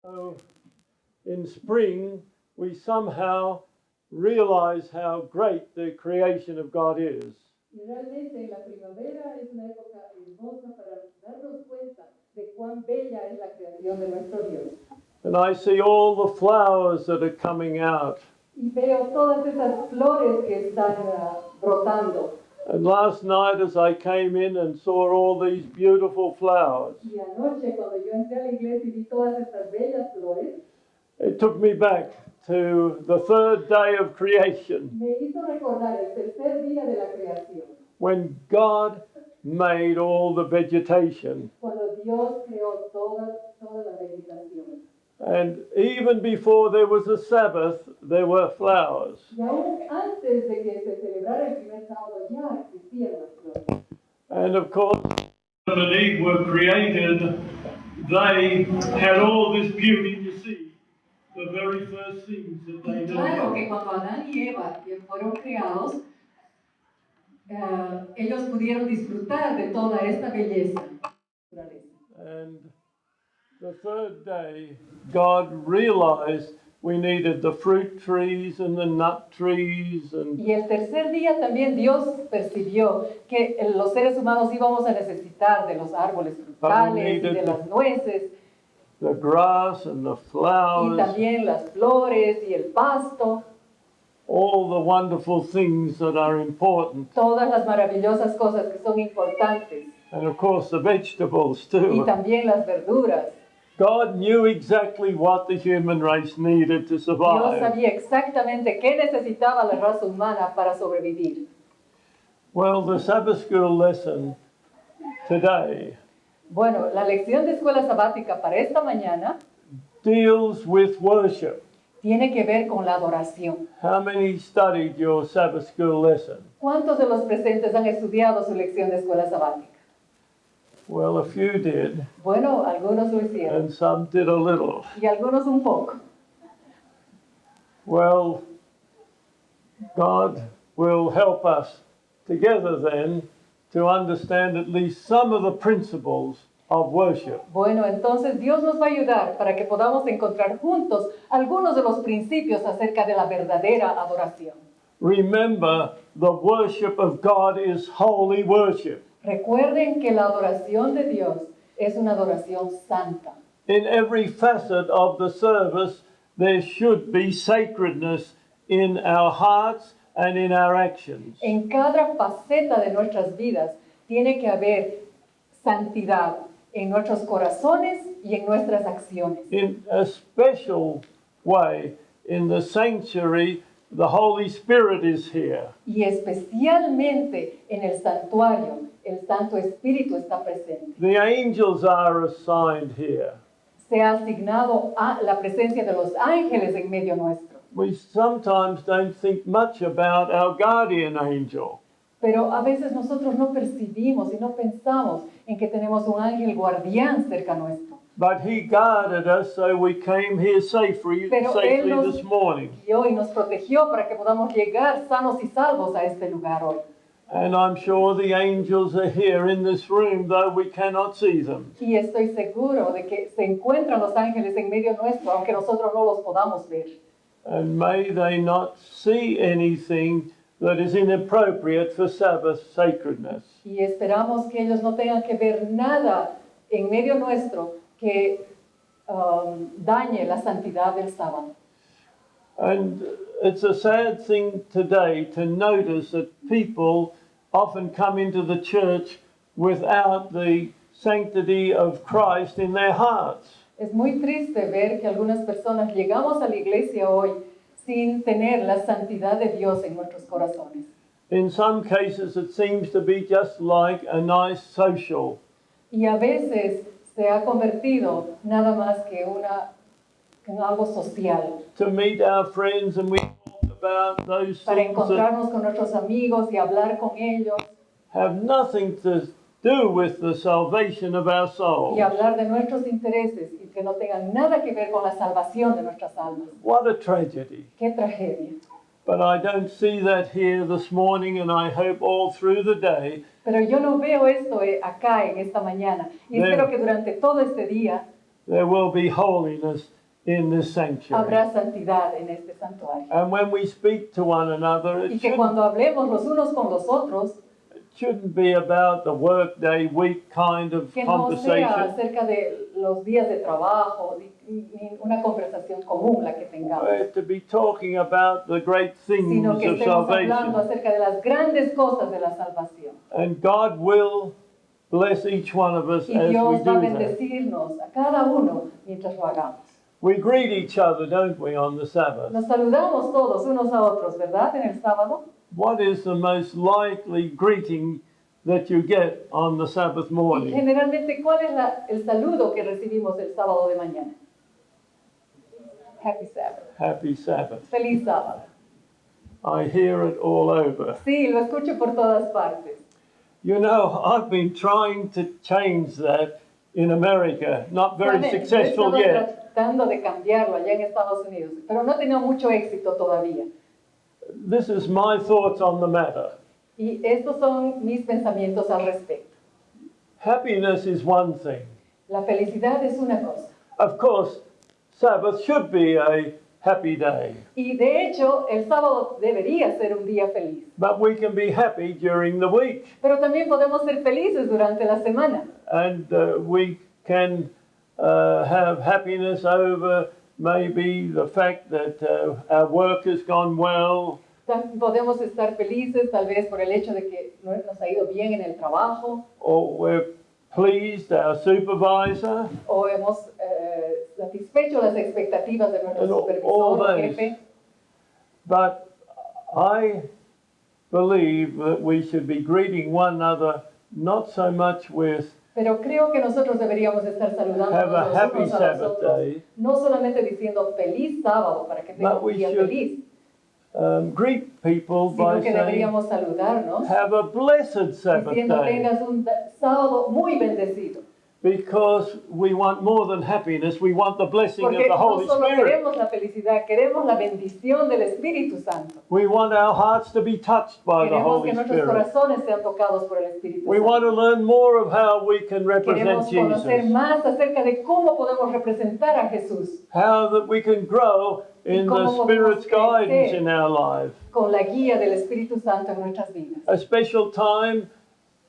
So in spring, we somehow realize how great the creation of God is. Y realmente la primavera es una época hermosa para darnos cuenta de cuán bella es la creación de nuestro Dios. And I see all the flowers that are coming out. Y veo todas esas flores que están brotando. And last night as I came in and saw all these beautiful flowers, Y anoche cuando yo entré a la iglesia y vi todas estas bellas flores, it took me back to the third day of creation, me hizo recordar el tercer día de la creación, when God made all the vegetation. cuando Dios creó toda la vegetación. And even before there was a Sabbath, there were flowers. Y aún antes de que se celebrara el primer sábado ya existían las flores. And of course, when Adam and Eve were created, they had all this beauty. You see, the very first things that they Claro que did. cuando Adán y Eva fueron creados, ellos pudieron disfrutar de toda esta belleza. And the third day, God realized we needed the fruit trees and the nut trees and Y el tercer día también Dios percibió que los seres humanos íbamos a necesitar de los árboles frutales y de las nueces, the grass and the y flowers, también las flores y el pasto, all the wonderful things that are important. todas las maravillosas cosas que son importantes, And of course the vegetables y too. también las verduras. God knew exactly what the human race needed to Dios survive. sabía exactamente qué necesitaba la raza humana para sobrevivir. Well, the Sabbath school lesson today Bueno, la lección de escuela sabática para esta mañana deals with worship. tiene que ver con la adoración. How many studied your Sabbath school lesson? ¿Cuántos de los presentes han estudiado su lección de escuela sabática? Well, a few did, Bueno, algunos lo hicieron and some did a little. y algunos un poco. Well, God will help us together then to understand at least some of the principles of worship. Bueno, entonces Dios nos va a ayudar para que podamos encontrar juntos algunos de los principios acerca de la verdadera adoración. Remember, the worship of God is holy worship. Recuerden que la adoración de Dios es una adoración santa. In every facet of the service, there should be sacredness in our hearts and in our actions. En cada faceta de nuestras vidas tiene que haber santidad en nuestros corazones y en nuestras acciones. In a special way, in the sanctuary, the Holy Spirit is here. Y especialmente en el santuario, el Santo Espíritu está presente. The angels are assigned here. Se ha asignado a la presencia de los ángeles en medio nuestro. We sometimes don't think much about our guardian angel. Pero a veces nosotros no percibimos y no pensamos en que tenemos un ángel guardián cerca nuestro. But he guarded us so we came here safely Pero Él nos this morning. guió y nos protegió para que podamos llegar sanos y salvos a este lugar hoy. And I'm sure the angels are here in this room, though we cannot see them. Y estoy seguro de que se encuentran los ángeles en medio nuestro, aunque nosotros no los podamos ver. And may they not see anything that is inappropriate for Sabbath sacredness. Y esperamos que ellos no tengan que ver nada en medio nuestro que dañe la santidad del sábado. And it's a sad thing today to notice that people often come into the church without the sanctity of Christ in their hearts. Es muy triste ver que algunas personas llegamos a la iglesia hoy sin tener la santidad de Dios en nuestros corazones. In some cases, it seems to be just like a nice social. Y a veces se ha convertido nada más que en algo social. To meet our friends and we talk about those Para things that encontrarnos con nuestros amigos y hablar con ellos have nothing to do with the salvation of our souls. y hablar de nuestros intereses y que no tengan nada que ver con la salvación de nuestras almas. What a tragedy. ¡Qué tragedia! But I don't see that here this morning, and I hope all through the day Pero yo no veo esto acá en esta mañana y espero que durante todo este día there will be holiness in this sanctuary. Habrá santidad en este santuario. And when we speak to one another, Y que cuando hablemos los unos con los otros, shouldn't be about the workday, week kind of que no sea conversation. acerca de los días de trabajo, ni una conversación común la que tengamos, We're to be talking about the great things sino que of estemos hablando salvation. acerca de las grandes cosas de la salvación. And God will bless each one of us Y as we Dios va a do that. bendecirnos a cada uno mientras lo hagamos. We greet each other, don't we, on the Sabbath? Nos saludamos todos unos a otros, ¿verdad? En el sábado. What is the most likely greeting that you get on the Sabbath Y morning? generalmente, ¿cuál es el saludo que recibimos el sábado de mañana? Happy Sabbath. Happy Sabbath. Feliz sábado. I hear it all over. Sí, lo escucho por todas partes. You know, I've been trying to change that in America, not very ¿Saben? successful Yo he estado yet. tratando de cambiarlo allá en Estados Unidos, pero no he tenido mucho éxito todavía. This is my thoughts on the matter. Y estos son mis pensamientos al respecto. Happiness is one thing. La felicidad es una cosa. Of course, Sabbath should be a happy day, Y de hecho, el sábado debería ser un día feliz. but we can be happy during the week, Pero también podemos ser felices durante la semana. and we can have happiness over maybe the fact that our work has gone well, Podemos estar felices tal vez por el hecho de que nos ha ido bien en el trabajo or we're pleased our supervisor, o hemos satisfecho las expectativas de nuestro And all supervisor o those. jefe. but I believe that we should be greeting one another not so much with Pero creo que nosotros deberíamos estar saludando Have a los happy unos a los Sabbath otros, day. no solamente diciendo feliz sábado para que tengan But un we día should feliz, greet people sino by que saying, deberíamos saludarnos have a blessed Sabbath diciendo day, tengas un sábado muy bendecido. because we want more than happiness, we want the blessing of Porque the no Holy solo Spirit. queremos la felicidad, queremos la bendición del Espíritu Santo. We want our hearts to be touched by the Queremos Holy que nuestros Spirit. corazones sean tocados por el Espíritu We want to Santo. learn more of how we can represent Queremos conocer Jesus, más acerca de cómo podemos representar a Jesús how that we can grow in cómo the podemos Spirit's crecer. guidance in our life. con la guía del Espíritu Santo en nuestras vidas. A special time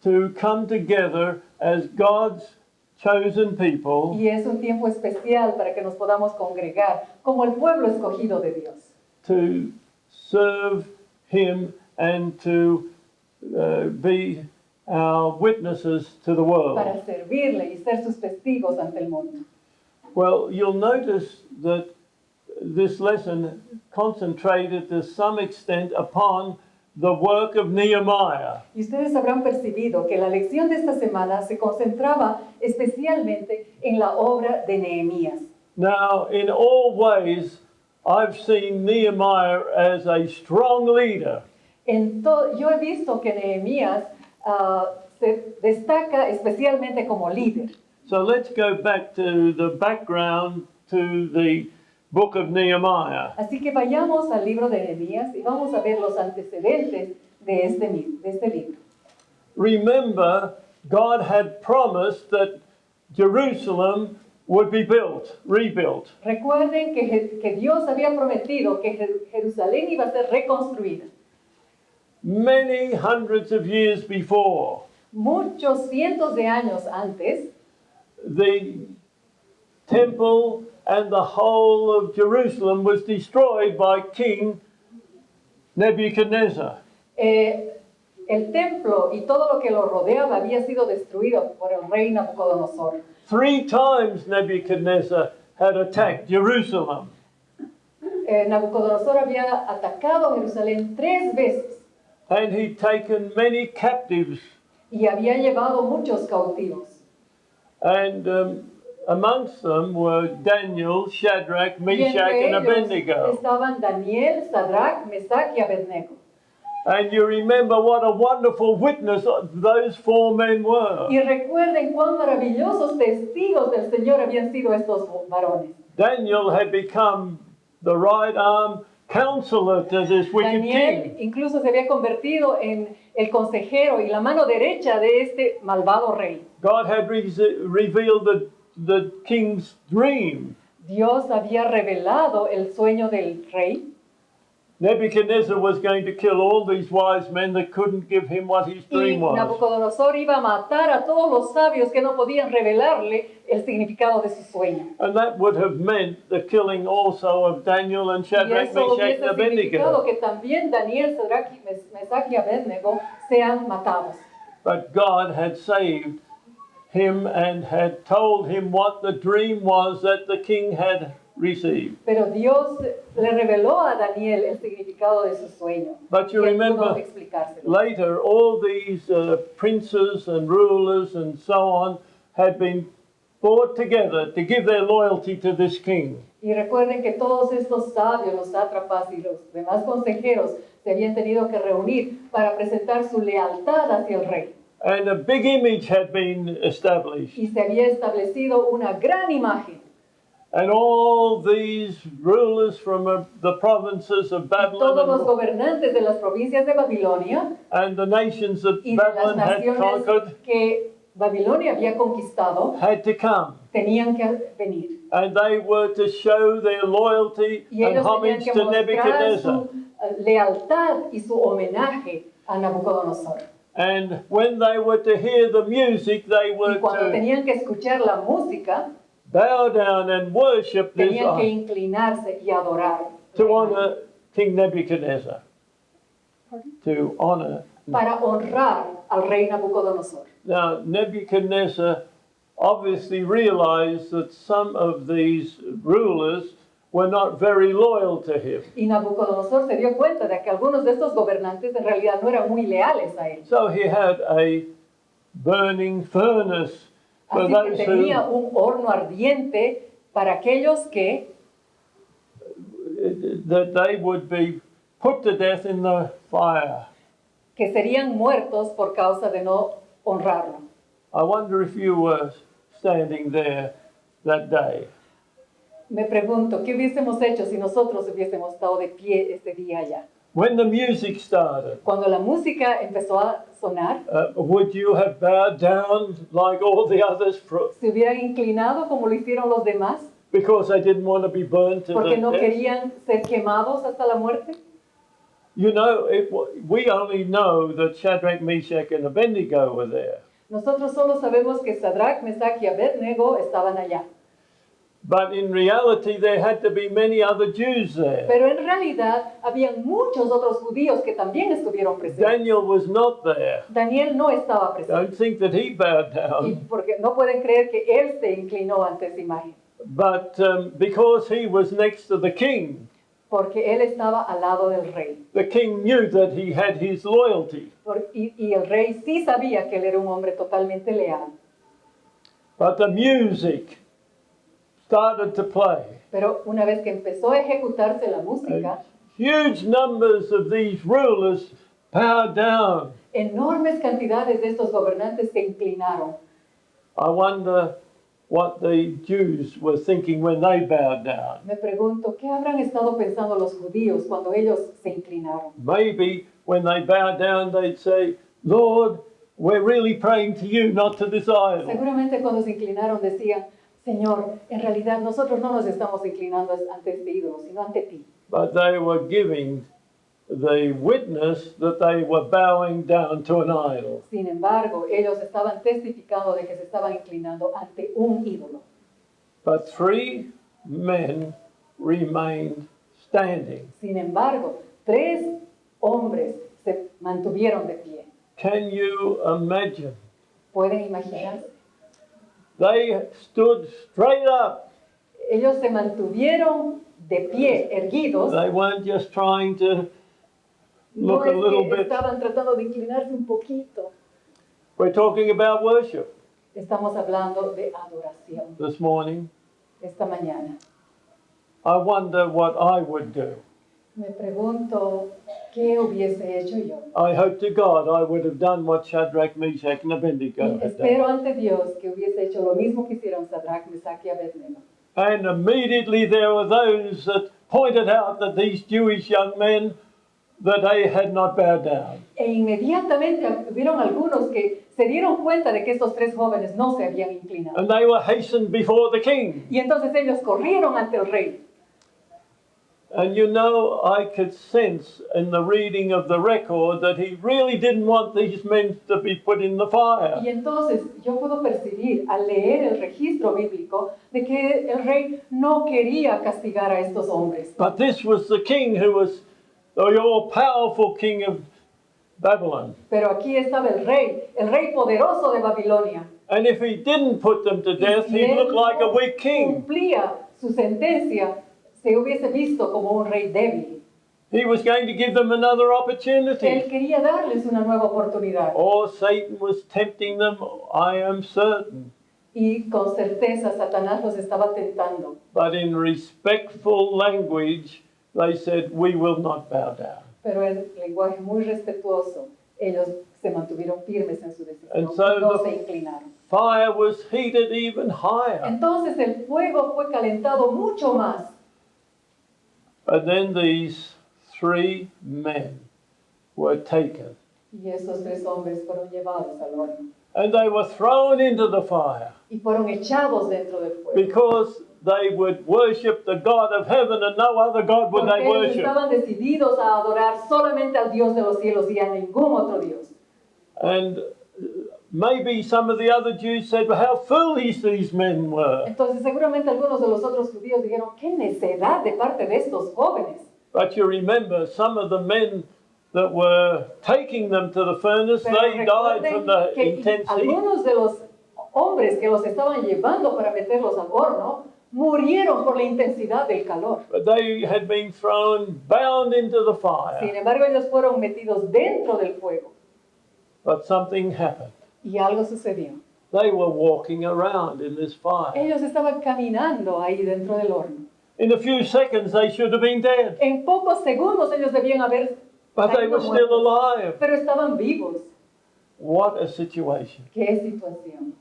to come together as God's chosen people Y es un tiempo especial para que nos podamos congregar como el pueblo escogido de Dios, to serve Him and to be our witnesses to the world. para servirle y ser sus testigos ante el mundo. Well, you'll notice that this lesson concentrated to some extent upon the work of Nehemiah. Y ustedes habrán percibido que la lección de esta semana se concentraba especialmente en la obra de Nehemías. Now, in all ways, I've seen Nehemiah as a strong leader. Yo he visto que Nehemías se destaca especialmente como líder. So let's go back to the background to the book of Nehemiah. Así que vayamos al libro de Nehemías y vamos a ver los antecedentes de este libro. Remember, God had promised that Jerusalem would be rebuilt. Recuerden que Dios había prometido que Jerusalén iba a ser reconstruida. Many hundreds of years before, Muchos cientos de años antes, the temple and the whole of Jerusalem was destroyed by King Nebuchadnezzar. el templo y todo lo que lo rodeaba había sido destruido por el rey Nabucodonosor. 3 times Nebuchadnezzar had attacked Jerusalem. Nabucodonosor había atacado Jerusalén 3 veces And he'd taken many captives. y había llevado muchos cautivos. And amongst them were Daniel, Shadrach, Y Meshach, entre and ellos Abednego. estaban Daniel, Sadrach, Mesach y Abednego. And you remember what a wonderful witness those 4 men were. Y recuerden cuán maravillosos testigos del Señor habían sido estos varones. Daniel had become the right arm counselor to this wicked Daniel king. incluso se había convertido en el consejero y la mano derecha de este malvado rey. God had revealed the the king's dream. Dios había revelado el sueño del rey. Nebuchadnezzar was going to kill all these wise men that couldn't give him what his Y dream was. Nabucodonosor iba a matar a todos los sabios que no podían revelarle el significado de su sueño. And that would have meant the killing also of Daniel and Y Shadrach, eso Meshach, and hubiese significado Abednego. que también Daniel, Sadrach, Mesach y Abednego sean matados. But God had saved him and had told him what the dream was that the king had received. Pero Dios le reveló a Daniel el significado de su sueño. But you Y él pudo remember explicárselo. later, all these princes and rulers and so on had been brought together to give their loyalty to this king. Y recuerden que todos estos sabios, los sátrapas y los demás consejeros se habían tenido que reunir para presentar su lealtad hacia el rey. And a big image had been established. Y se había establecido una gran imagen. And all these rulers from the provinces of Todos los Babylon gobernantes de las provincias de Babilonia and the nations that y de las Babylon had naciones conquered que Babilonia había conquistado had to come. tenían que venir. And they were to show their loyalty Y and ellos tenían homage que to mostrar Nebuchadnezzar. su lealtad y su homenaje a Nabucodonosor. And when they were to hear the music, they were Y cuando to tenían que escuchar la música, bow down and worship this tenían que inclinarse y adorar. to honor King Nebuchadnezzar. To honor. Para honrar al rey Nabucodonosor. Now, Nebuchadnezzar obviously realized that some of these rulers were not very loyal to him. Y Nabucodonosor se dio cuenta de que algunos de estos gobernantes en realidad no eran muy leales a él. So he had a burning furnace for Así que those tenía who, un horno ardiente para aquellos que that they would be put to death in the fire. serían muertos por causa de no honrarlo. I wonder if you were standing there that day. Me pregunto, ¿qué hubiésemos hecho si nosotros hubiésemos estado de pie este día allá? When the music started, Cuando la música empezó a sonar, would you have bowed down like all the others ¿se hubieran inclinado como lo hicieron los demás? because they didn't want to be burned to Porque no death? querían ser quemados hasta la muerte. You know, we only know that Shadrach, Meshach, and Abednego were there. Nosotros solo sabemos que Sadrach, Mesach y Abednego estaban allá. But in reality, there had to be many other Jews there. Pero en realidad habían muchos otros judíos que también estuvieron presentes. Daniel was not there. Daniel no estaba presente. Don't think that he bowed Y down. porque no pueden creer que él se inclinó ante esa imagen. But because he was next to the king, Porque él estaba al lado del rey. the king knew that he had his loyalty. Y el rey sí sabía que él era un hombre totalmente leal. But the music started to play. Pero una vez que empezó a ejecutarse la música, Huge numbers of these rulers bowed down. enormes cantidades de estos gobernantes se inclinaron. I wonder what the Jews were thinking when they bowed down. Me pregunto, ¿qué habrán estado pensando los judíos cuando ellos se inclinaron? Maybe when they bowed down, they'd say, Lord, we're really praying to you, not to this idol. Seguramente cuando se inclinaron decían, Señor, en realidad nosotros no nos estamos inclinando ante este ídolo, sino ante ti. But they were giving the witness that they were bowing down to an idol. Sin embargo, ellos estaban testificando de que se estaban inclinando ante un ídolo. But 3 men remained standing. Sin embargo, 3 hombres se mantuvieron de pie. Can you imagine? ¿Pueden imaginarse? They stood straight up. Ellos se mantuvieron de pie, erguidos. They weren't just trying to No look a little es que bit. estaban tratando de inclinarse un poquito. We're talking about worship Estamos hablando de adoración this morning. esta mañana. I wonder what I would do. Me pregunto, ¿qué hubiese hecho yo? I hope to God I would have done what Shadrach, Meshach, and Abednego Y had done. espero ante Dios que hubiese hecho lo mismo que hicieron Sadrach, Mesach y Abednego. And immediately there were those that pointed out that these Jewish young men that they had not bowed down. E inmediatamente hubieron algunos que se dieron cuenta de que estos tres jóvenes no se habían inclinado. And they were hastened before the king. Y entonces ellos corrieron ante el rey. And you know, I could sense in the reading of the record that he really didn't want these men to be put in the fire. Y entonces yo puedo percibir al leer el registro bíblico de que el rey no quería castigar a estos hombres. But this was the king who was the all-powerful king of Babylon. Pero aquí estaba el rey poderoso de Babilonia. And if he didn't put them to death, he'd look like a weak king. Cumplía su sentencia, se hubiese visto como un rey débil. He was going to give them another Él opportunity. quería darles una nueva oportunidad. Or Satan was tempting them, I am certain. Y con certeza Satanás los estaba tentando. But in respectful language, they said, we will not bow down. Pero en lenguaje muy respetuoso, ellos se mantuvieron firmes en su decisión. And so No the- se inclinaron. Fire was heated even higher. Entonces el fuego fue calentado mucho más. And then these three men were taken. Y esos tres hombres fueron llevados al horno. And they were thrown into the fire Y fueron echados dentro del fuego. because they would worship the God of heaven and no other God would Porque they ellos worship. estaban decididos a adorar solamente al Dios de los cielos y a ningún otro Dios. And maybe some of the other Jews said, well, how foolish these men were. Entonces seguramente algunos de los otros judíos dijeron, qué necedad de parte de estos jóvenes. But you remember, some of the men that were taking them to the furnace, Pero they died recuerden from the que intense heat. algunos de los hombres que los estaban llevando para meterlos al horno murieron por la intensidad del calor. But they had been thrown bound into the fire. Sin embargo, ellos fueron metidos dentro del fuego But something happened. y algo sucedió. They were walking around in this fire. Ellos estaban caminando ahí dentro del horno. In a few seconds, they should have been dead. En pocos segundos ellos debían haber But they caído were still muertos, alive. pero estaban vivos. What a situation. ¡Qué situación!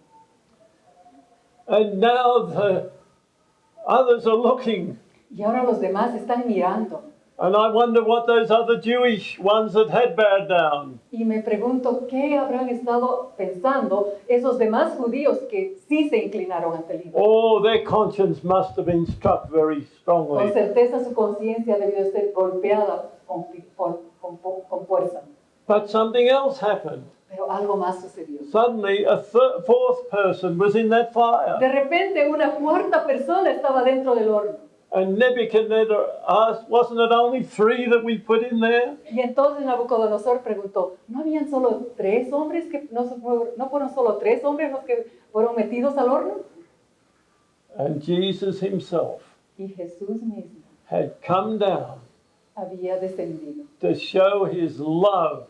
And now the others are looking. Y ahora los demás están mirando. And I wonder what those other Jewish ones that had bowed down. Y me pregunto qué habrán estado pensando esos demás judíos que sí se inclinaron ante el ídolo. Oh, their conscience must have been struck very Con strongly. certeza su conciencia debió ser golpeada con fuerza. But something else happened. Pero algo más sucedió. Suddenly, a fourth person was in that fire. De repente una cuarta persona estaba dentro del horno. And Nebuchadnezzar asked, wasn't it only three that we put in there? Y entonces Nabucodonosor preguntó, ¿no habían solo tres hombres que no fueron solo tres hombres los que fueron metidos al horno? And Jesus himself Y Jesús mismo had come down había descendido to show his love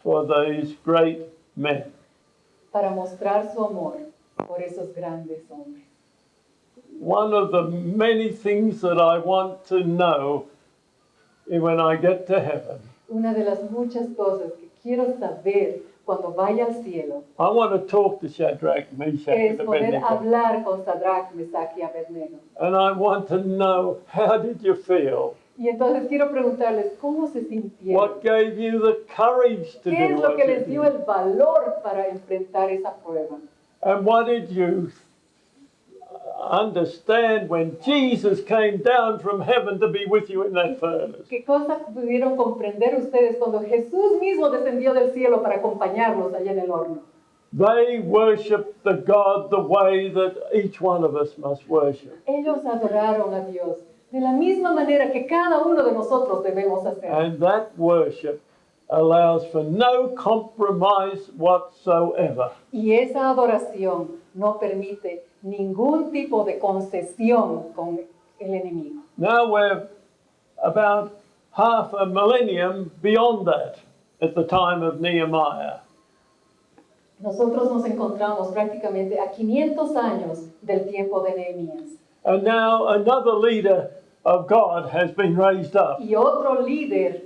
for those great men. para mostrar su amor por esos grandes hombres. One of the many things that I want to know when I get to heaven, Una de las muchas cosas que quiero saber cuando vaya al cielo I want to talk to Shadrach, Meshach, es and poder Abednego. hablar con Sadrach, Mesach y Abednego. And I want to know, how did you feel? Y entonces quiero preguntarles, ¿cómo se sintieron? What gave you the courage to ¿Qué do es lo what que you les dio did? el valor para enfrentar esa prueba? And what did you understand when Jesus came down from heaven to be with you in that furnace? ¿Qué cosas pudieron comprender ustedes cuando Jesús mismo descendió del cielo para acompañarlos allá en el horno? They worshiped the God the way that each one of us must worship. Ellos adoraron a Dios de la misma manera que cada uno de nosotros debemos hacer. And that worship allows for no compromise whatsoever. Y esa adoración no permite ningún tipo de concesión con el enemigo. Now we're about half a millennium beyond that at the time of Nehemiah. Nosotros nos encontramos prácticamente a 500 años del tiempo de Nehemías. And now another leader of God has been raised up. Y otro líder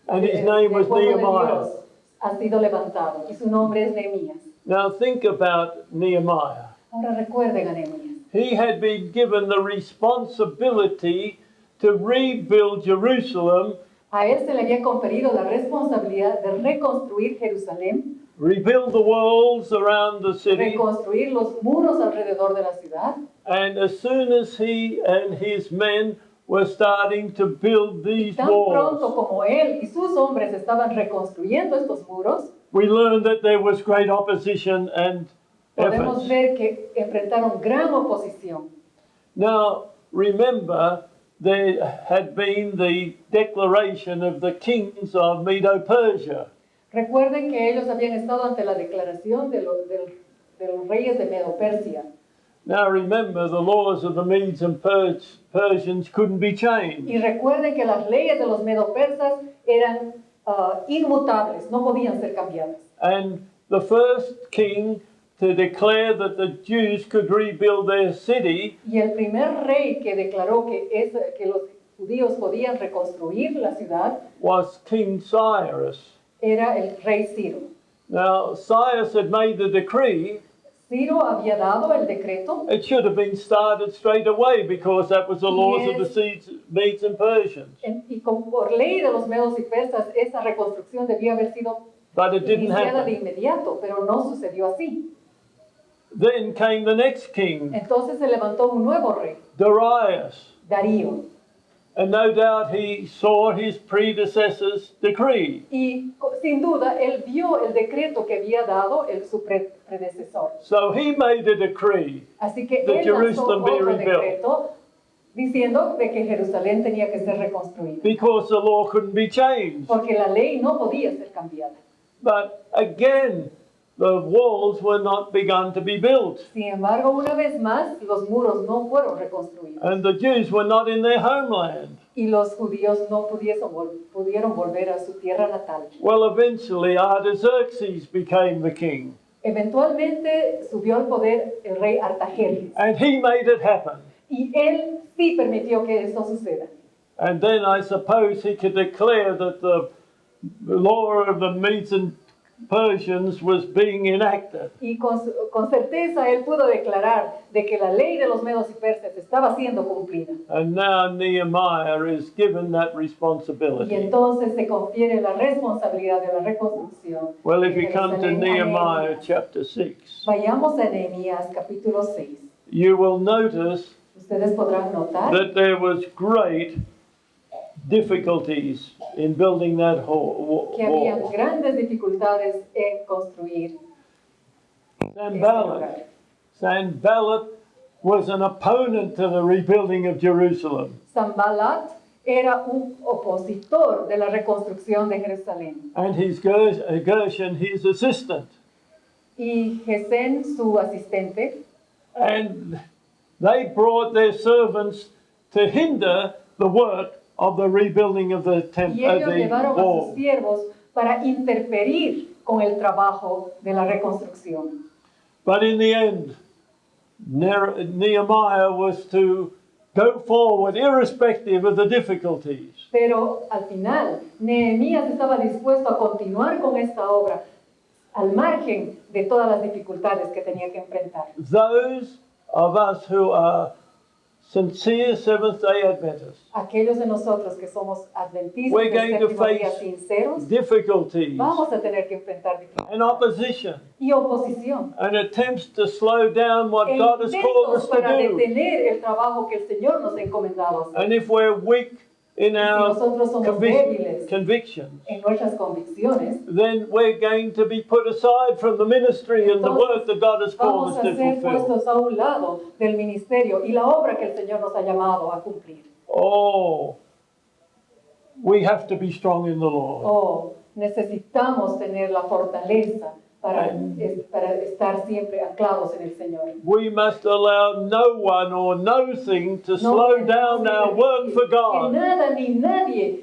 And his del name was pueblo de Nehemiah. Dios ha sido levantado y su nombre es Nehemías. Now think about Nehemiah. Ahora recuerden a Nehemías. He had been given the responsibility to rebuild Jerusalem A él se le había conferido la responsabilidad de reconstruir Jerusalén, rebuild the walls around the city. reconstruir los muros alrededor de la ciudad. And as soon as he and his men were starting to build these Tan pronto walls, como él y sus hombres estaban reconstruyendo estos muros, we learned that there was great opposition and podemos efforts. ver que enfrentaron gran oposición. Now, remember, there had been the declaration of the kings of Medo-Persia. Recuerden que ellos habían estado ante la declaración de los reyes de Medo-Persia. Now remember, the laws of the Medes and Persians couldn't be changed. Y recuerden que las leyes de los Medo-Persas eran inmutables, no podían ser cambiadas. And the first king to declare that the Jews could rebuild their city Y el primer rey que declaró que los judíos podían reconstruir la ciudad was King Cyrus. era el rey Ciro. Now, Cyrus had made the decree. Ciro había dado el decreto. It should have been started straight away because that was the laws of the Medes and Persians. Y por ley de los medos y persas, esa reconstrucción debía haber sido But it didn't iniciada de happen. inmediato, pero no sucedió así. Then came the next king, Entonces se levantó un nuevo rey, Darius. Darío. And no doubt he saw his predecessor's decree. Y sin duda, él vio el decreto que había dado su predecesor. So he made a decree Así que that él lanzó Jerusalem be otro rebuilt decreto diciendo de que Jerusalén tenía que ser reconstruida. because the law couldn't be changed. Porque la ley no podía ser cambiada. But again, the walls were not begun to be built. Sin embargo, una vez más, los muros no fueron reconstruidos. And the Jews were not in their homeland. Y los judíos no pudieron volver a su tierra natal. Well, eventually Artaxerxes became the king. Eventualmente subió al poder el rey Artajerjes. And he made it happen. Y él sí permitió que esto suceda. And then I suppose he could declare that the law of the Medes and Persians was being enacted. Y con certeza él pudo declarar de que la ley de los medos y persas estaba siendo cumplida. And now Nehemiah is given that Y responsibility. entonces se confiere la responsabilidad de la reconstrucción. Well, if de you come to Jerusalén a Nehemiah Nehemías. chapter 6, Vayamos a Nehemías capítulo 6. you will notice Ustedes podrán notar that there was great difficulties in building that que había wall. grandes dificultades en construir este Sanballat. lugar. Sanballat was an opponent to the rebuilding of Jerusalem. Sanballat era un opositor de la reconstrucción de Jerusalén. And his Gershon, his assistant. Y Gesén, su asistente, And they brought their servants to hinder the work of the rebuilding of the y ellos llevaron a sus wall. siervos para interferir con el trabajo de la reconstrucción. But in the end, Nehemiah was to go forward irrespective of the difficulties. Pero al final, Nehemías estaba dispuesto a continuar con esta obra al margen de todas las dificultades que tenía que enfrentar. Those of us who are sincere Seventh-day Adventists, Aquellos de nosotros que somos adventistas we're del going to séptimo día face sinceros, difficulties vamos a tener que enfrentar dificultades and opposition y oposición. and attempts to slow down what God has called us Intentos para to do. detener el trabajo que el Señor nos ha encomendado hacer. And if we're weak in our nosotros somos débiles convictions, en nuestras convicciones, then we're going to be put aside from the ministry and the work that God has called vamos us a to ser fulfill. puestos a un lado del ministerio y la obra que el Señor nos ha llamado a cumplir. Oh, we have to be strong in the Lord. Oh, necesitamos tener la fortaleza para estar siempre anclados en el Señor. We must allow no one or no thing to No slow tenemos down que our work for permitir que God. nada ni nadie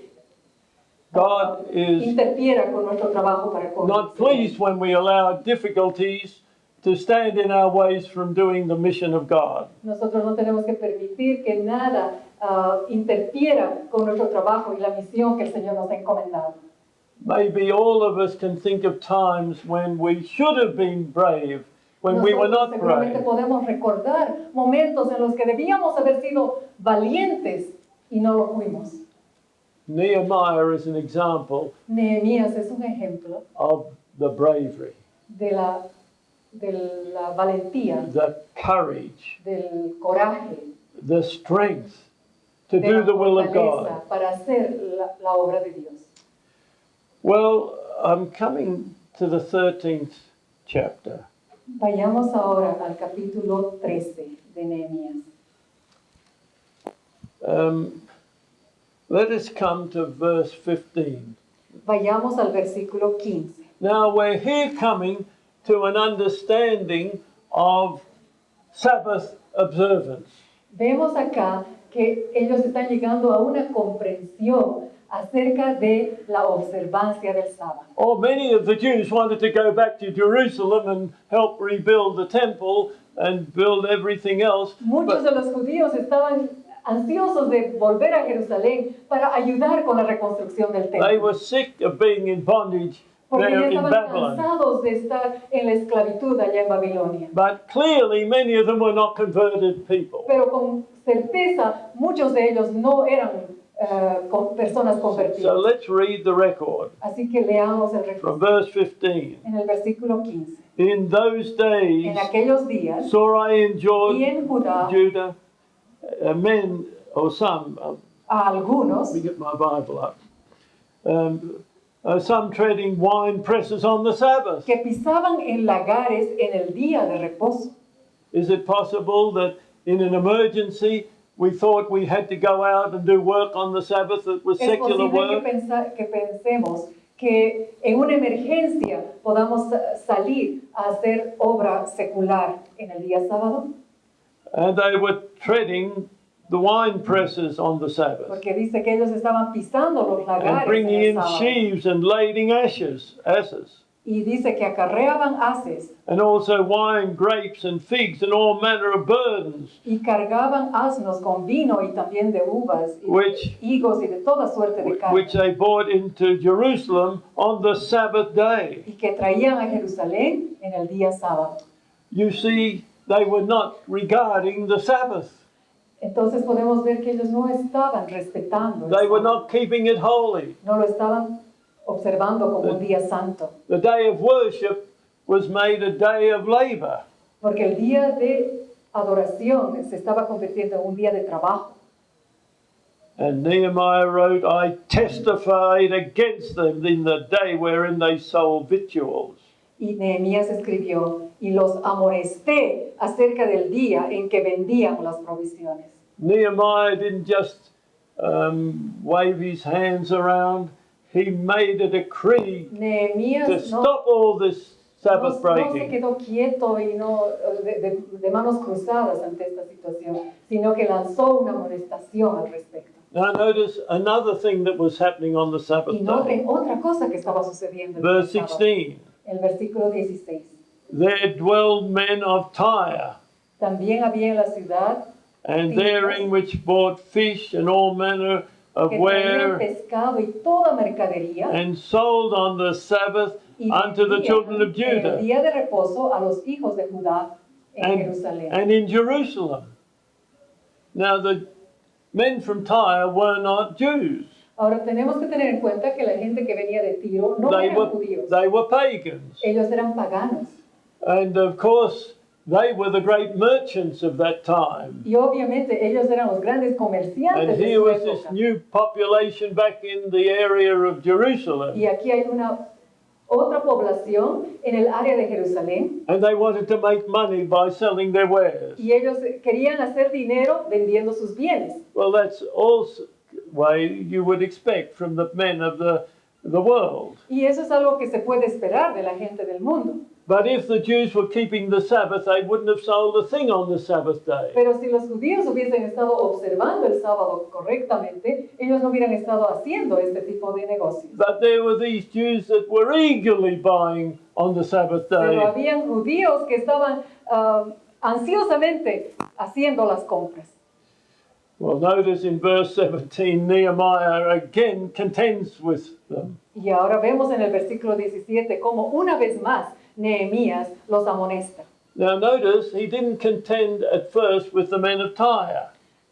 God is interfiera con nuestro trabajo para con not pleased when we allow difficulties to stand in our ways from doing the mission of God. Nosotros no tenemos que permitir que nada interfiera con nuestro trabajo y la misión que el Señor nos ha encomendado. Maybe all of us can think of times when we should have been brave, when we were Nosotros not seguramente brave. podemos recordar momentos en los que debíamos haber sido valientes y no lo fuimos. Nehemiah is an example Nehemías es un ejemplo of the bravery, de la valentía, the courage, del coraje, the strength to de do la the will of fortaleza God. para hacer la obra de Dios. Well, I'm coming to the 13th chapter. Vayamos ahora al capítulo 13 de Nehemías. Let us come to verse 15. Vayamos al versículo 15. Now we're here coming to an understanding of Sabbath observance. Vemos acá que ellos están llegando a una comprensión acerca de la observancia del sábado. Oh, many of the Jews wanted to go back to Jerusalem and help rebuild the temple and build everything else. Muchos de los judíos estaban ansiosos de volver a Jerusalén para ayudar con la reconstrucción del They templo. were sick of being in bondage Porque ya there in estaban Babylon. cansados de estar en la esclavitud allá en Babilonia. But clearly many of them were not converted people. Pero con certeza muchos de ellos no eran personas So convertidas. let's read the record Así que leamos el from registro verse 15. en el versículo 15. In those days En aquellos días, saw I in y en Judá, Judah men, or some, a algunos let me get my Bible up, some treading wine presses on the Sabbath. que pisaban en lagares en el día de reposo. Is it possible that in an emergency we thought we had to go out and do work on the Sabbath that was Es secular posible work? que pensemos que en una emergencia podamos salir a hacer obra secular en el día sábado, And they were treading the wine presses on the Sabbath porque dice que ellos estaban pisando los and lagares en bringing el in sábado. sheaves and lading ashes. Y dice que acarreaban haces And also wine, grapes, and figs, and all manner of burdens, y cargaban asnos con vino y también de uvas y Which- higos y de toda suerte de carne, which they brought into Jerusalem on the Sabbath day. y que traían a Jerusalén en el día sábado. You see, they were not regarding the Sabbath. Entonces podemos ver que ellos no estaban respetando el They were sábado. not keeping it holy. No lo estaban observando como un día santo, The day of worship was made a day of labor. porque el día de adoración se estaba convirtiendo en un día de trabajo. And Nehemiah wrote, I testified against them in the day wherein they sold victuals. Y Nehemías escribió, y los amonesté acerca del día en que vendían las provisiones. Nehemiah didn't just wave his hands around. He made a decree Nehemías to no, stop all this Sabbath no se breaking. quedó quieto y no de manos cruzadas ante esta situación, sino que lanzó una amonestación al respecto. Now notice another thing that was happening on the Sabbath Y day. noten otra cosa que estaba sucediendo en Verse el sábado. 16. El versículo 16. There dwelled men of Tyre, También había en la ciudad and Sí. therein which bought fish and all manner of que traían ware, pescado y toda mercadería and sold on the Sabbath y unto the vendían children of en el Judah, día de reposo a los hijos de Judá en Jerusalén. and in Jerusalem. Now the men from Tyre were not Jews. Ahora tenemos que tener en cuenta que la gente que venía de Tiro no They eran judíos, were pagans. ellos eran paganos. And of course, they were the great merchants of that time. Y obviamente ellos eran los grandes comerciantes And de here su was this época. new population back in the area of Jerusalem. Y aquí hay otra población en el área de Jerusalén And they wanted to make money by selling their wares. y ellos querían hacer dinero vendiendo sus bienes. Well, that's also way you would expect from the men of the world. Y eso es algo que se puede esperar de la gente del mundo. But if the Jews were keeping the Sabbath, they wouldn't have sold a thing on the Sabbath day. Pero si los judíos hubiesen estado observando el sábado correctamente, ellos no hubieran estado haciendo este tipo de negocios. But there were these Jews that were eagerly buying on the Sabbath Pero day. habían judíos que estaban ansiosamente haciendo las compras. Well, notice in verse 17, Nehemiah again contends with them. Y ahora vemos en el versículo 17 cómo una vez más Nehemías los amonesta. Now notice, he didn't contend at first with the men of Tyre.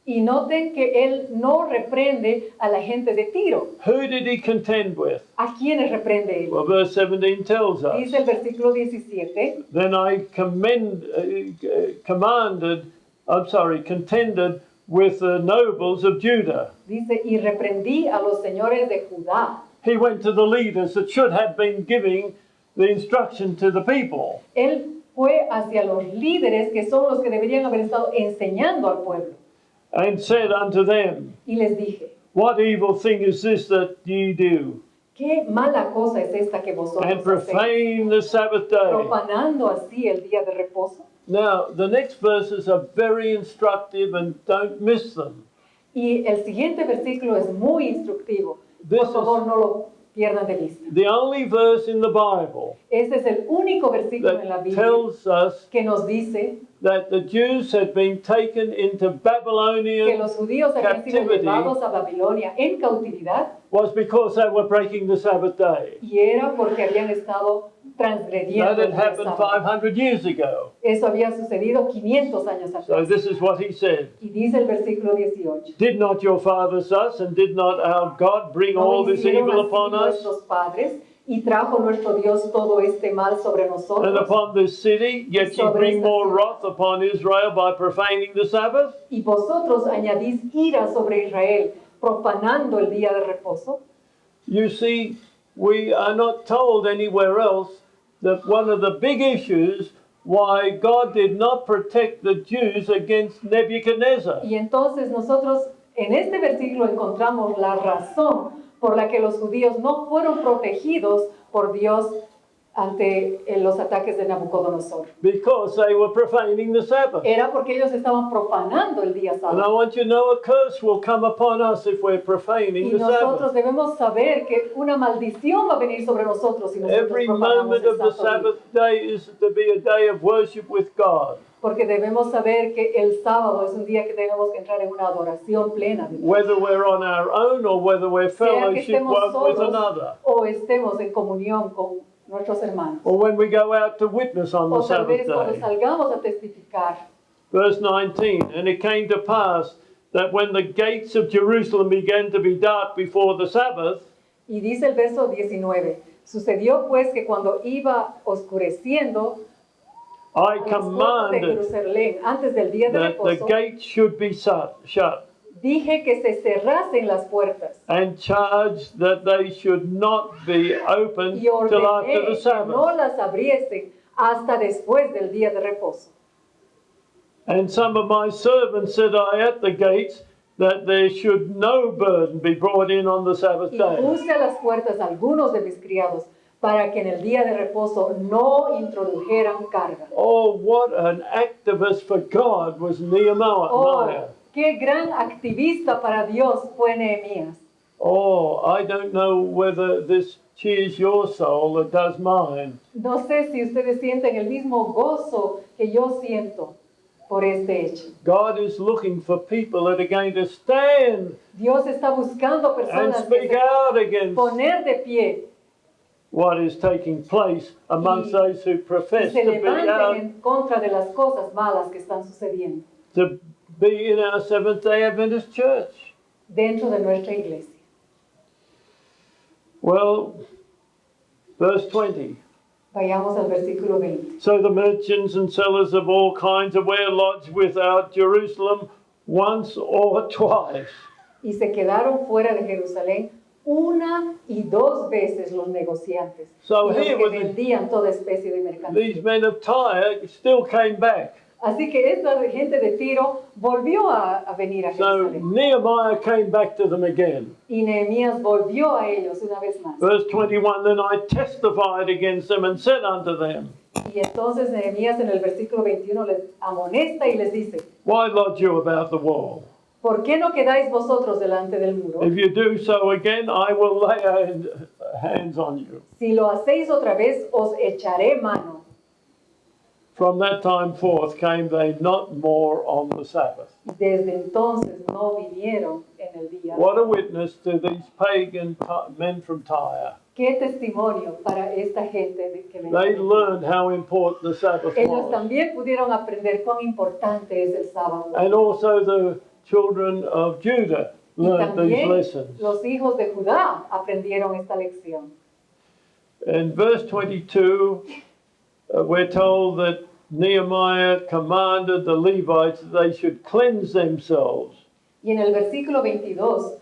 Y noten que él no reprende a la gente de Tiro. Who did he contend with? ¿A quiénes reprende él? Well, verse 17 tells us. Dice el versículo 17. Then I contended with the nobles of Judah. Dice, y reprendí a los señores de Judá. He went to the leaders that should have been giving the instruction to the people. Él fue hacia los líderes que son los que deberían haber estado enseñando al pueblo. And said unto them, Y les dije, what evil thing is this that ye do? ¿qué mala cosa es esta que vosotros And hacéis? profane the Sabbath day. Profanando así el día de reposo. Now, the next verses are very instructive and don't miss them. Y el siguiente versículo es muy instructivo. This Por favor, is- no lo pierdan de vista. The only verse in the Bible Este es el único versículo en la that Biblia tells us que nos dice that the Jews had been taken into que Babylonian los judíos habían sido captivity llevados a Babilonia en cautividad was because they were breaking the Sabbath day. y era porque habían estado transgrediendo That el had día happened sábado. 500 years ago. Eso había sucedido 500 años So atrás. this is what he said. Y dice el versículo 18. Did not your fathers thus, and did not our God bring all ¿No this hicieron evil así upon us, nuestros padres y trajo nuestro Dios todo este mal sobre and nosotros? upon this city? Yet ye Sobre bring esta more ciudad. wrath upon Israel by profaning the Sabbath? Y vosotros añadís ira sobre Israel, profanando el día de reposo. You see, we are not told anywhere else that one of the big issues why God did not protect the Jews against Nebuchadnezzar. Y entonces nosotros en este versículo encontramos la razón por la que los judíos no fueron protegidos por Dios ante los ataques de Nabucodonosor. Because they were profaning the Sabbath. Era porque ellos estaban profanando el día And I sábado. want you to know a curse will come upon us if we're profaning Y the nosotros Sabbath. debemos saber que una maldición va a venir sobre nosotros si nosotros Every profanamos moment el of the santo día. Sabbath day is to be a day of worship with God. Porque debemos saber que el sábado es un día que tenemos que entrar en una adoración plena de Dios. Whether we're on our own or whether we're Sea que fellowship estemos one with solos another. o estemos en comunión con nuestros hermanos. Or when we go out to witness on the O tal Sabbath vez cuando day. salgamos a testificar. Verse 19, and it came to pass that when the gates of Jerusalem began to be dark before the Sabbath, Y dice el verso 19, sucedió pues que cuando iba oscureciendo I a las puertas de commanded Jerusalén antes del día de that the reposo, gates should be shut, dije que se cerrasen las puertas and charged that they should not be opened y till after ordené the que Sabbath. no las abriesen hasta después del día de reposo. And some of my servants said I at the gates that there should no burden be brought in on the Sabbath Y day. puse a las puertas a algunos de mis criados para que en el día de reposo no introdujeran carga. Oh, what an activist for God was Nehemiah. Oh, qué gran activista para Dios fue Nehemías. Oh, I don't know whether this cheers your soul or does mine. No sé si ustedes sienten el mismo gozo que yo siento por este hecho. God is looking for people that are going to stand Dios está buscando and personas que speak se out puedan against poner de pie what is taking place amongst Y- those who y profess se to be levanten out, en contra de las cosas malas que están sucediendo to be in our Seventh-day Adventist church. dentro de nuestra iglesia. Well, verse 20. Vayamos al versículo 20. So the merchants and sellers of all kinds of ware lodged without Jerusalem once or twice. Y se quedaron fuera de Jerusalén una y dos veces los negociantes So y los here que was the- vendían toda especie de These mercancía. men of Tyre still came back. Así que esta gente de Tiro volvió a venir a So Jerusalén. Nehemiah came back to them again. Y Nehemías volvió a ellos una vez más. Verse 21, then I testified against them and said unto them, Y entonces Nehemías en el versículo 21 les amonesta y les dice, why lodge you about the wall? ¿por qué no quedáis vosotros delante del muro? If you do so again, I will lay hands on you. Si lo hacéis otra vez, os echaré mano. From that time forth came they not more on the Sabbath. Y desde entonces no vinieron en el día. What a witness to these pagan men from Tyre. Qué testimonio para esta gente que venía. They learned how important the Sabbath Ellos was. también pudieron aprender cuán importante es el sábado. And also the children of Judah Y learned these también lessons. los hijos de Judá aprendieron esta lección. In verse 22, we're told that Nehemiah commanded the Levites that they should cleanse themselves. Y en el versículo 22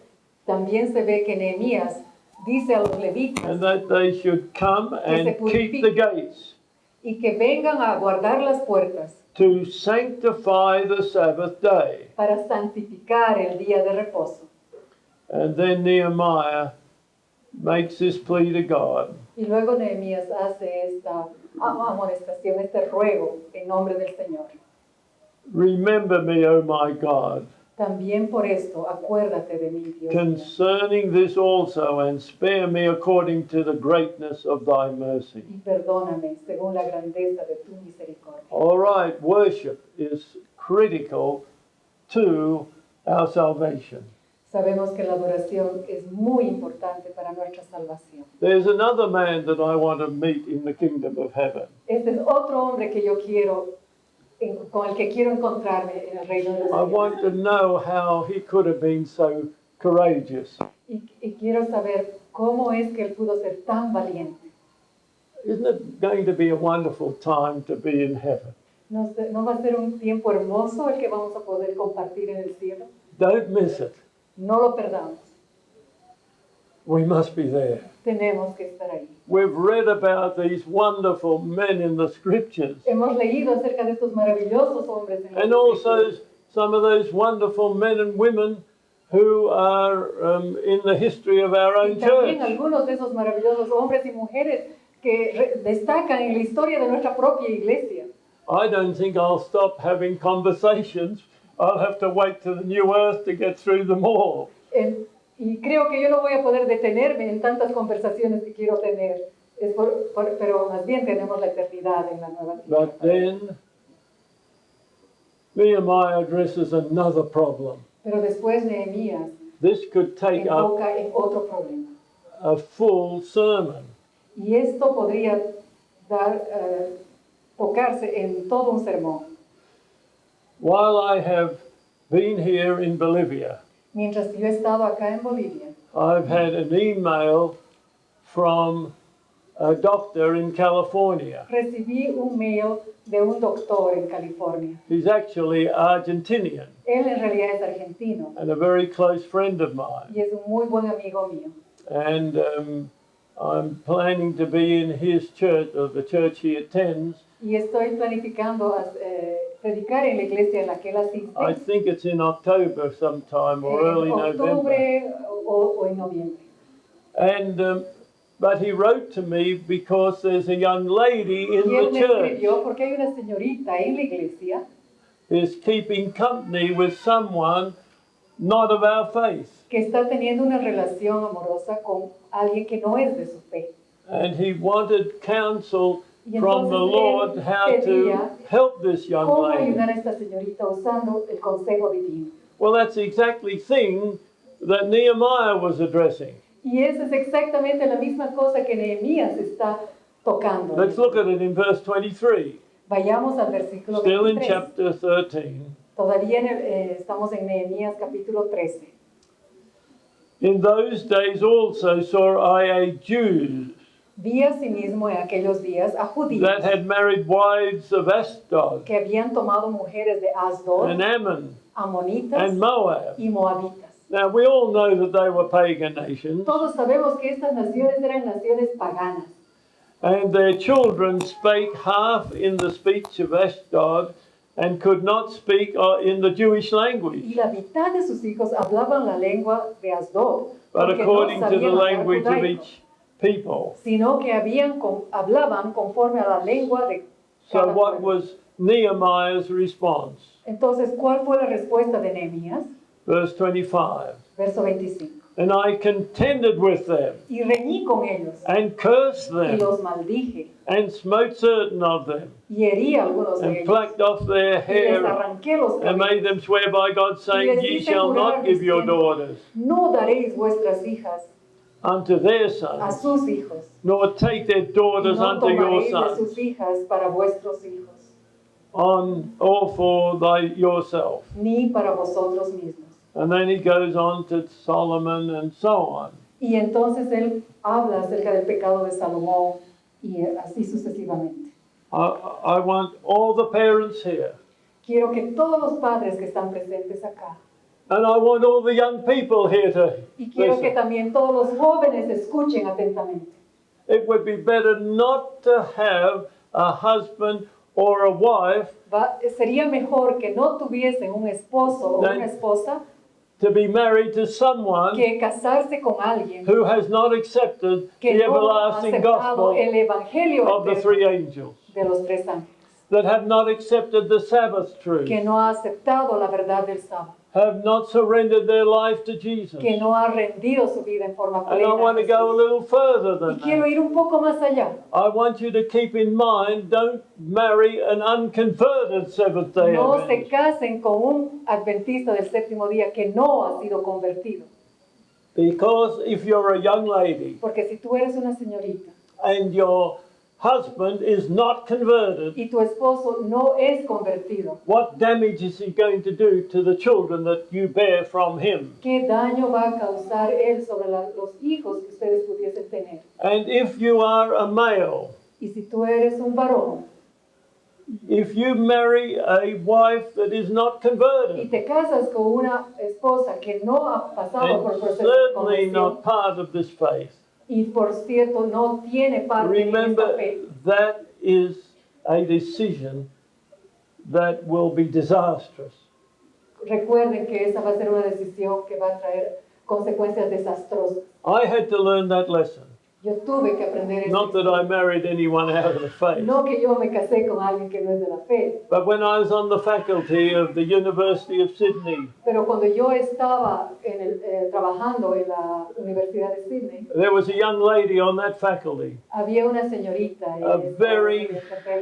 también se ve que Nehemías dice a los levitas And that they should come and keep the gates y que vengan a guardar las puertas to sanctify the Sabbath day. para santificar el día de reposo. And then Nehemiah makes this plea to God. Y luego Nehemías hace esta amonestación, este ruego en nombre del Señor. Remember me, O my God, También por esto, acuérdate de mí, Dios mío, concerning this also, and spare me according to the greatness of thy mercy. y perdóname según la grandeza de tu misericordia. All right, worship is critical to our salvation. Sabemos que la adoración es muy importante para nuestra salvación. There's another man that I want to meet in the kingdom of heaven. Este es otro hombre que yo quiero, con el que quiero encontrarme en el reino de los I cielos. want to know how he could have been so courageous. Y quiero saber cómo es que él pudo ser tan valiente. Isn't it going to be a wonderful time to be in heaven? ¿No va a ser un tiempo hermoso el que vamos a poder compartir en el cielo? Don't miss it. No lo perdamos. We must be there. Tenemos que estar ahí. We've read about these wonderful men in the scriptures, Hemos leído acerca de estos maravillosos hombres en and las also Escrituras. some of those wonderful men and women who are in the history of our Y own también church. algunos de esos maravillosos hombres y mujeres que destacan en la historia de nuestra propia iglesia. I don't think I'll stop having conversations. I'll have to wait to the new earth to get through them all. Y creo que yo no voy a poder detenerme en tantas conversaciones que quiero tener. Pero más bien tenemos la eternidad en la nueva tierra. But then Nehemiah addresses another problem. Pero después Nehemías This could take up enfoca en otro problema. a full sermon. Y esto podría tocarse en todo un sermón. While I have been here in Bolivia, Mientras yo he estado acá en Bolivia, I've had an email from a doctor in California. recibí un mail de un doctor en California. He's actually Argentinian Él en realidad es argentino and a very close friend of mine. y es un muy buen amigo mío. And I'm planning to be in his church, or the church he attends. Y estoy planificando predicar en la iglesia en la que él asiste. I think it's in October sometime or early en November. octubre o en noviembre. And but he wrote to me because there's a young lady in Y él the me church escribió porque hay una señorita en la iglesia is keeping company with someone not of our faith. que está teniendo una relación amorosa con alguien que no es de su fe. And he wanted counsel Y from the entonces Lord él how to pedía help this young cómo lady. ayudar a esta señorita usando el consejo divino. Well, that's the exactly thing that Nehemiah was addressing. Y esa es exactamente la misma cosa que Nehemías está tocando. Let's look at it in verse 23, Vayamos al versículo still in 23. chapter 13. Todavía estamos en Nehemías capítulo 13. In those days also saw I a Jew Vi asimismo en aquellos días a judíos that had married wives of Ashdod que habían tomado mujeres de Asdod, and Ammon amonitas and Moab. y moabitas. Now we all know that they were pagan nations, Todos sabemos que estas naciones eran naciones paganas. and their children spake half in the speech of Ashdod and could not speak in the Jewish Y language, la mitad de sus hijos hablaban la lengua de Asdod, but porque no according to the sabían hablar language of judaico, each people. sino que hablaban conforme a la lengua de So cada what pueblo. was Nehemiah's response? Entonces, ¿cuál fue la respuesta de Nehemías? Verse 25. Verso 25. And I contended with them, Y reñí con ellos, and cursed y them, los maldije, and smote certain of them, y herí a algunos de and ellos, plucked off their y les hair, arranqué los and made cabellos. them swear by God, saying, les Ye hice shall jurar not give your diciendo, daughters No daréis vuestras hijas unto their a sons, sus hijos, nor take their y daughters no unto your tomaréis de sons. sus hijas para vuestros hijos. or for yourself. ni para vosotros mismos. And then he goes on to Solomon and so on. Y entonces él habla acerca del pecado de Salomón y así sucesivamente. I want all the parents here, Quiero que todos los padres que están presentes acá, and I want all the young people here to y quiero que listen. también todos los jóvenes escuchen atentamente. It would be better not to have a husband or a wife Sería mejor que no tuviesen un esposo o Then- una esposa to be married to someone que casarse con alguien who has not accepted que the no ha everlasting aceptado gospel el Evangelio of the eterno three angels, de los tres ángeles, that have not accepted the Sabbath truth, que no ha aceptado la verdad del sábado, have not surrendered their life to Jesus. que no ha rendido su vida en forma And I plena. want a to go a Jesús. little further Y than quiero that. ir un poco más allá. I want you to keep in mind, don't marry an unconverted Seventh-day No se Adventist. casen con un adventista del séptimo día que no ha sido convertido. Because if you're a young lady Porque si tú eres una señorita and your husband is not converted, y tu esposo no es convertido, what damage is he going to do to the children that you bear from him? ¿qué daño va a causar él sobre los hijos que ustedes pudiesen tener? And if you are a male, Y si tú eres un varón if you marry a wife that is not y converted, te casas con una esposa que no ha pasado por and proceso de certainly conversión not part of this faith, y por cierto no tiene parte en esta remember fe, that is a decision that will be disastrous. recuerden que esa va a ser una decisión que va a traer consecuencias desastrosas. I had to learn that lesson. Yo tuve que aprender eso. Not that I married anyone out of the faith. No que yo me casé con alguien que no es de la fe, But when I was on the faculty of the University of Sydney, pero cuando yo estaba trabajando en la Universidad de Sydney, there was a young lady on that faculty, había una señorita A very-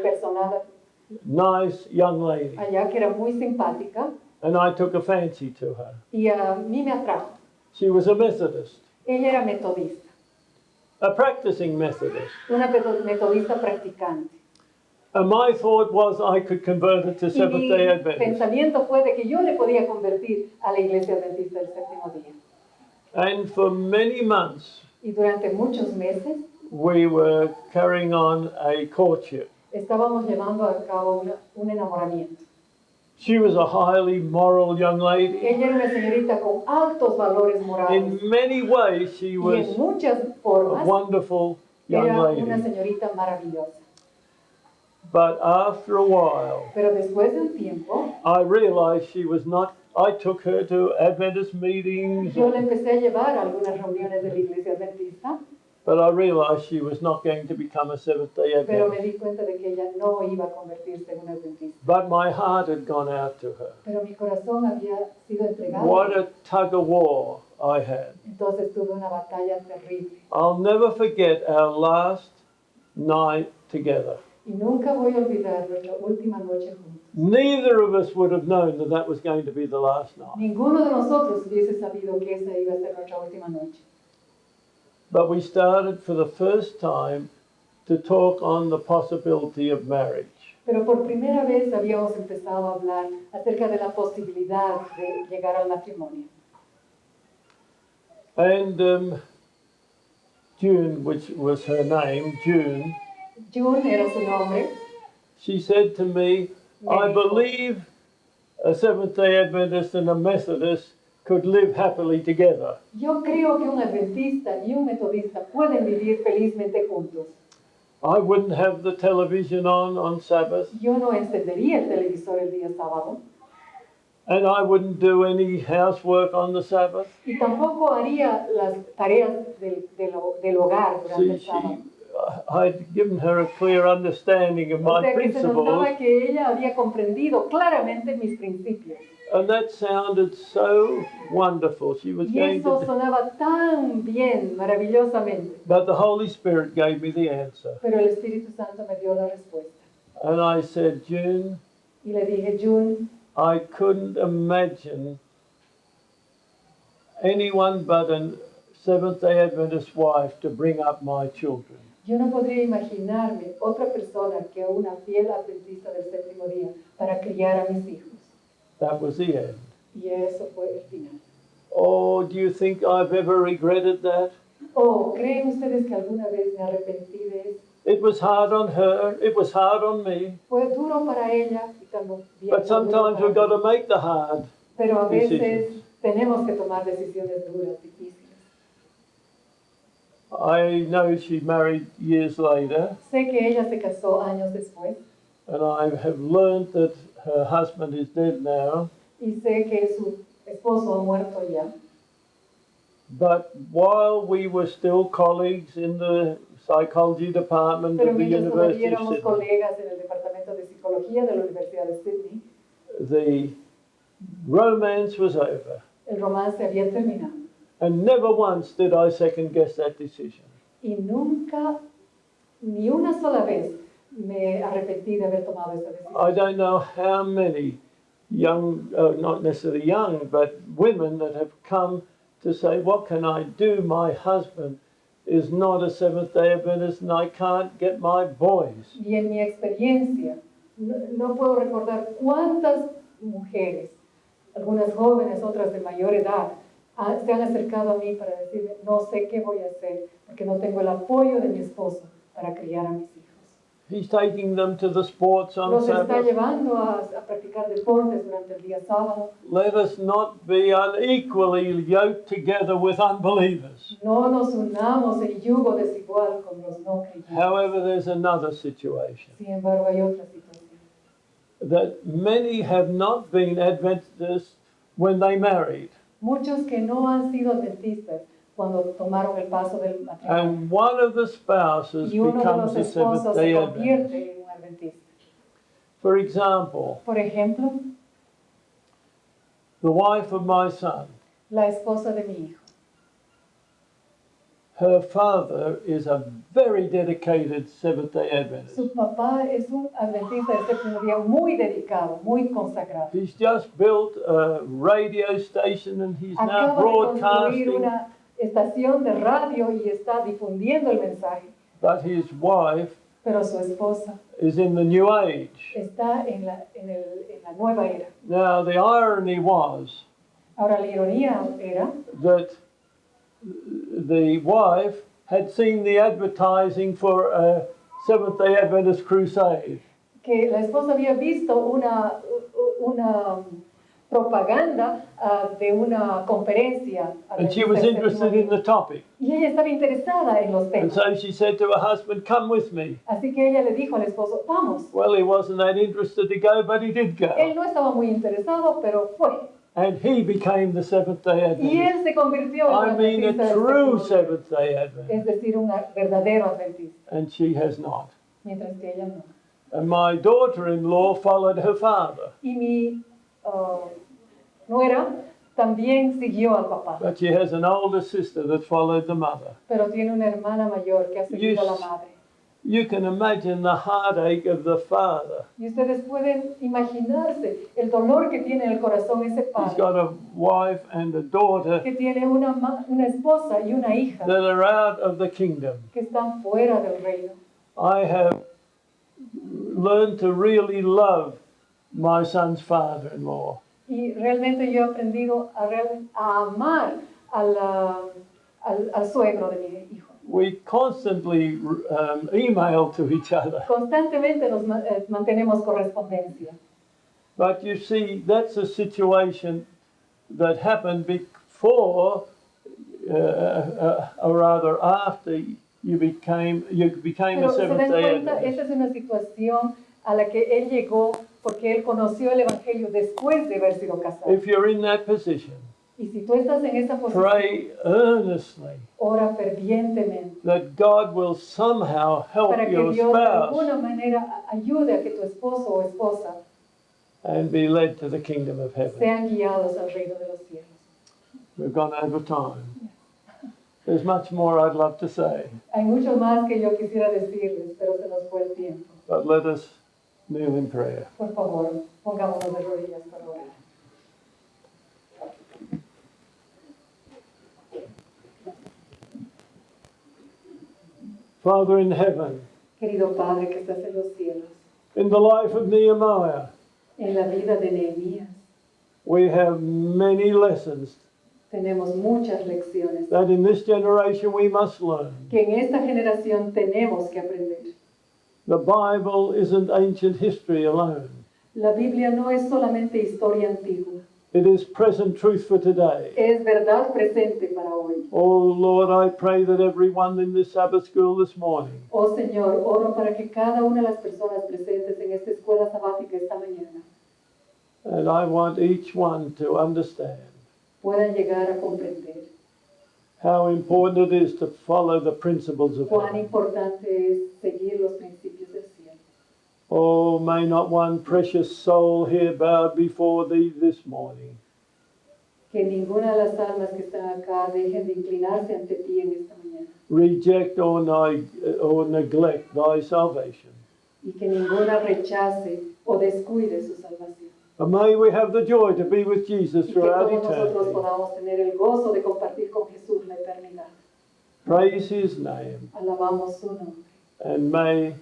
personal nice young lady, allá que era muy simpática and I took a fancy to her. y a mí me atrajo. She was a Methodist, Ella era metodista, a practicing Methodist. una metodista practicante. And my thought was I could convert her to Y mi Seventh-day Adventist. pensamiento fue de que yo le podía convertir a la Iglesia Adventista del Séptimo Día. And for many months, Y durante muchos meses we were carrying on a courtship. estábamos llevando a cabo un enamoramiento. She was a highly moral young lady. Ella era una señorita con altos valores morales In many ways, she y was en muchas a formas wonderful young era una lady. señorita maravillosa. But after a while, Pero después de un tiempo, I realized she was not. I took her to Adventist meetings, yo la empecé a llevar a algunas reuniones de la Iglesia Adventista, but I realized she was not going to become a Seventh-day pero me Adventist. di cuenta de que ella no iba a convertirse en una adventista. But my heart had gone out to her. Pero mi corazón había sido entregado. What a tug of war I had. Entonces tuve una batalla terrible. I'll never forget our last night together. Y nunca voy a olvidar nuestra última noche juntos. Neither of us would have known that that was going to be the last night. Ninguno de nosotros hubiese sabido que esa iba a ser nuestra última noche. But we started for the first time to talk on the possibility of marriage. Pero por primera vez habíamos empezado a hablar acerca de la posibilidad de llegar al matrimonio. And June, which was her name, June, June era su nombre. she said to me, I dijo, believe a Seventh-day Adventist and a Methodist could live happily together. Yo creo que un adventista y un metodista pueden vivir felizmente juntos. I wouldn't have the television on Sabbath, Yo no encendería el televisor el día sábado and I wouldn't do any housework on the Sabbath. y tampoco haría las tareas del hogar durante el See, sábado. I'd given her a clear understanding of O my sea que se notaba principles, que ella había comprendido claramente mis principios. and that sounded so wonderful. She was Y going eso to, sonaba tan bien, maravillosamente. but the Holy Spirit gave me the answer. Pero el Espíritu Santo me dio la respuesta. And I said, June, Y le dije, June, I couldn't imagine anyone but a Seventh-day Adventist wife to bring up my children. Yo no podría imaginarme otra persona que una fiel adventista del séptimo día para criar a mis hijos. That was the end. Y eso fue el final. Oh, do you think I've ever regretted that? Oh, ¿creen ustedes que alguna vez me arrepentí de eso? It was hard on her, it was hard on me. Fue duro para ella y también But sometimes we've got to make the hard Pero a veces decisions. tenemos que tomar decisiones duras, difíciles. I know she married years later, Sé que ella se casó años después and I have learned that her husband is dead now. y sé que su esposo ha muerto ya. But while we were still colleagues in the psychology department Pero of the mientras todavía University of éramos Sydney, colegas en el departamento de Psicología de la Universidad de Sydney, the romance was over. el romance había terminado. And never once did I second guess that decision. Y nunca, ni una sola vez, me arrepentí de haber tomado esa decisión. I don't know how many young, not necessarily young, but women that have come to say, what can I do? My husband is not a Seventh-day Adventist and I can't get my boys. Y en mi experiencia, no puedo recordar cuántas mujeres, algunas jóvenes, otras de mayor edad, se han acercado a mí para decirme, no sé qué voy a hacer, porque no tengo el apoyo de mi esposo para criar a mis hijos. He's taking them to the sports on Los está Sabbath. llevando a practicar deportes durante el día sábado. Let us not be unequally yoked together with unbelievers. No nos unamos en yugo desigual con los no creyentes. However, there's another situation. Sin embargo, hay otra situación. That many have not been Adventists when they married. Muchos que no han sido adventistas cuando tomaron el paso del matrimonio. And one of the spouses Y uno de becomes los a esposos se Seventh-day Adventist. convierte en un adventista. For example, Por ejemplo, the wife of my son, la esposa de mi hijo. her father is a very dedicated Seventh-day Adventist. Su papá es un adventista del séptimo día muy dedicado, muy consagrado. He's just built a radio station and he's now Acaba de construir broadcasting, una estación de radio y está difundiendo el mensaje. but his wife Pero su esposa is in the New Age. está en la nueva era. Now, the irony was Ahora, la ironía era that the wife had seen the advertising for a Seventh-day Adventist crusade. que la esposa había visto una propaganda de una conferencia. And she was interested in the topic. Y ella estaba interesada en los And temas. so she said to her husband, come with me. Así que ella le dijo al esposo, vamos. Well, he wasn't that interested to go, but he did Él go. no estaba muy interesado, pero fue. And he became the Seventh-day Y Adventist. él se convirtió en I un mean, adventista a del true séptimo día. Seventh-day Adventist. Es decir, un verdadero adventista, And she has not. mientras que ella no. And my daughter-in-law followed her father. Y mi nuera también siguió al papá, But she has an older sister that followed the mother. pero tiene una hermana mayor que ha seguido a la Yes. madre. You can imagine the heartache of the father. Y ustedes pueden imaginarse el dolor que tiene en el corazón ese He's padre, got a wife and a daughter que tiene una esposa y una hija that are out of the kingdom. que están fuera del reino. I have learned to really love my son's father-in-law. Y realmente yo he aprendido a amar al suegro de mi hijo. We constantly email to each other. Constantemente nos mantenemos correspondencia. But you see, that's a situation that happened before, or rather after you became a Pero se dan Seventh-day cuenta, Adventist. esta es una situación a la que él llegó porque él conoció el Evangelio después de haber sido casado. If you're in that position, Y si tú estás en esa posición, pray earnestly ora fervientemente that God will somehow help para que your Dios de spouse alguna manera ayude a que tu esposo o esposa and be led to the kingdom of heaven. sean guiados al reino de los cielos. We've gone over time. There's much more I'd love to say, Hay mucho más que yo quisiera decirles, pero se nos fue el tiempo. but let us kneel in prayer. Por favor, pongámonos de rodillas para orar. Father in heaven, Querido Padre que estás en los cielos, in the life of Nehemiah, en la vida de Nehemías we have many lessons tenemos muchas lecciones that in this generation we must learn. que en esta generación tenemos que aprender. The Bible isn't ancient history alone. La Biblia no es solamente historia antigua, It is present truth for today. es verdad presente para hoy. Oh Lord, I pray that everyone in this Sabbath school this morning Oh Señor, oro para que cada una de las personas presentes en esta escuela sabática esta mañana and I want each one to understand puedan llegar a comprender how important it is to follow the principles of cuán heaven. importante es seguir los principios del cielo. Oh, may not one precious soul here bow before thee this morning. Que ninguna de las almas que están acá dejen de inclinarse ante ti en esta mañana. Reject or neglect thy salvation. Y que ninguna rechace o descuide su salvación. And may we have the joy to be with Jesus Y que throughout todos nosotros eternity. podamos tener el gozo de compartir con Jesús la eternidad. Praise his name, Alabamos su nombre. and may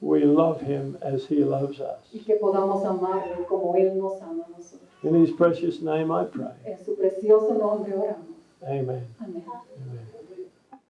we love him as he loves us. Y que podamos amarle como Él nos ama a nosotros. In his precious name I pray. En su precioso nombre oramos. Amen. Amén.